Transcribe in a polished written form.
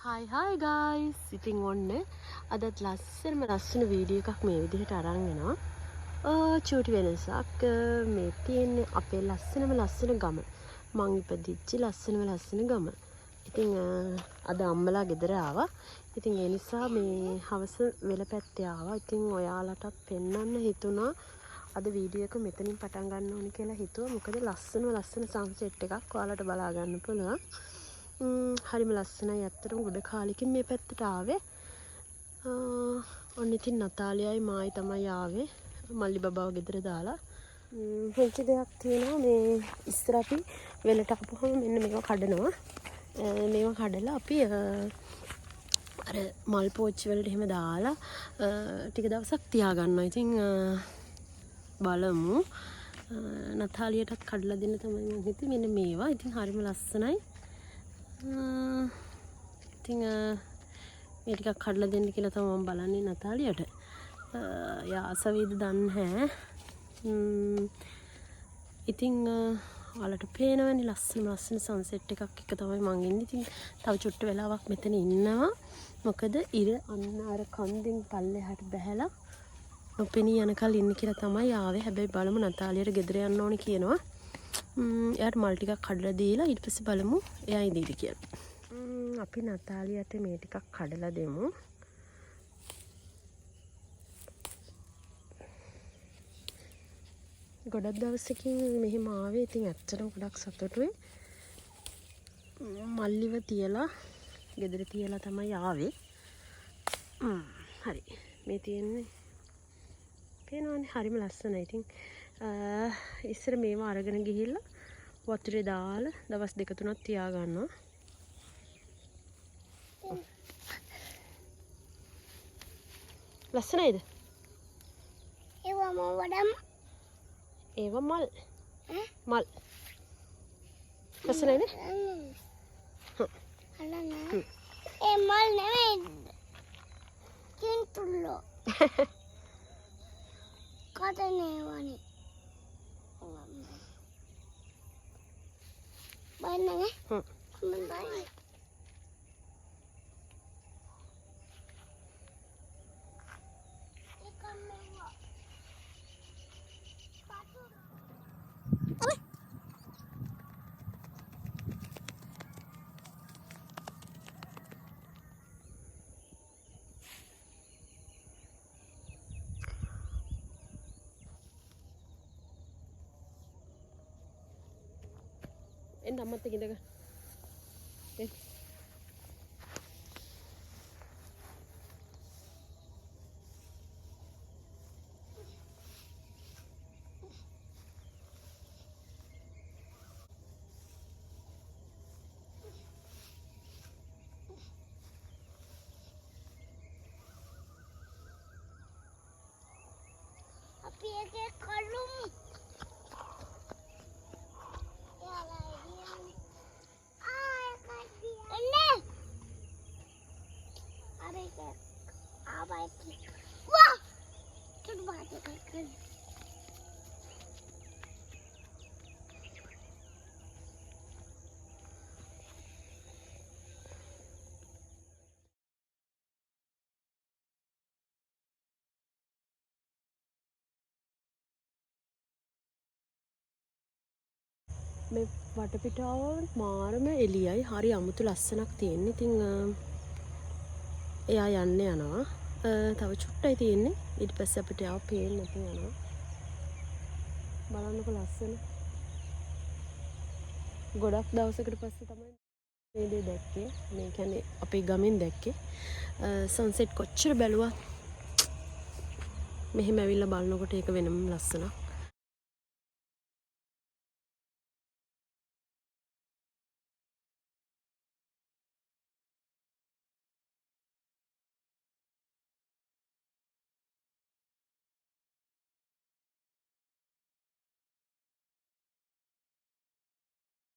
Hi guys. ඉතින් ඔන්න අදත් ලස්සන වීඩියෝ එකක් මේ විදිහට අරන් එනවා. චූටි වෙනසක් මේ තියෙන්නේ අපේ ලස්සන ගම. මං ඉපදිච්ච ලස්සන ගම. ඉතින් අද අම්මලා ගෙදර ආවා. ඉතින් ඒ නිසා මේ හවස වෙල පැත්තේ ආවා. ඉතින් ඔයාලටත් පෙන්වන්න හිතුණා. අද වීඩියෝ එක මෙතනින් පටන් ගන්න ඕනි කියලා හිතුවා. මොකද ලස්සන සන්සෙට් එකක් ඔයාලට බලා ගන්න පුළුවන්. හරිම ලස්සනයි ඇත්තටම ගොඩ කාලෙකින් මේ පැත්තට ආවේ. ඔන්න ඉතින් නතාලියයි මායි තමයි ආවේ. මල්ලි බබාව ගෙදර දාලා. හොංචි දෙයක් තියෙනවා මේ ඉස්සර අපි වෙලට ආපුවම මෙන්න මේවා කඩනවා. මේවා කඩලා අපි අර මල් පෝච්චි වලට එහෙම දාලා ටික දවසක් තියාගන්නවා. ඉතින් බලමු. නතාලියටත් කඩලා දෙන්න තමයි මම හිතුවේ. මෙන්න මේවා. ඉතින් හරිම ලස්සනයි. ඉතින් මේ ටිකක් කඩලා දෙන්න කියලා තමයි මම බලන්නේ නතාලියට. යා අසවීද දන්නේ නැහැ. ඉතින් ඔයාලට පේනවනේ ලස්සන සන්සෙට් එකක් එක තමයි මං ඉන්නේ. ඉතින් තව චුට්ට වෙලාවක් මෙතන ඉන්නවා. මොකද ඉර අන්න අර කන්දෙන් පල්ලෙහාට බහැලා නොපෙනී යනකල් ඉන්න කියලා තමයි ආවේ. හැබැයි බලමු නතාලියට ගෙදර යන්න ඕනේ කියනවා. එයාට මල් ටිකක් කඩලා දීලා ඊට පස්සේ බලමු එයා ඉදීද කියලා. අපි නතාලියට මේ ටිකක් කඩලා දෙමු. ගොඩක් දවසකින් මෙහෙම ආවේ. ඉතින් ඇත්තටම ගොඩක් සතුටුයි. මල්ලිව තියලා ගෙදර තියලා තමයි ආවේ. හරි. මේ තියෙන්නේ පේනවනේ හරිම ලස්සනයි. ඉතින් ඉස්සර මේවා අරගෙන ගිහිල්ලා වතුරේ දාලා දවස් 2-3ක් තියා ගන්නවා. ලස්සනයිද? ඒවා මල්. මල්. ලස්සනයිද? ඒ මල් නෙමෙයි. කින්තුල්ලෝ. කඩනේ වනේ. බලන්න. බලන්න. එන්න අම්මත් එක්ක ඉඳගන්න. අපි එකේ කළුම්. Wah! Coba dikatakan. මේ වටපිටාව මාරම එළියයි. හරි අමුතු ලස්සනක් තියෙන. ඉතින් එයා යනවා. තව චුට්ටයි තියෙන්නේ. ඊට පස්සේ අපිට ආව පේන්න නැතුව යනවා. බලන්නකො ලස්සන. ගොඩක් දවසකට පස්සේ තමයි මේ දේ දැක්කේ. මේ කියන්නේ අපේ ගමෙන් දැක්කේ. සන්සෙට් කොච්චර බැලුවත් මෙහෙම ඇවිල්ලා බලනකොට ඒක වෙනම ලස්සනක්.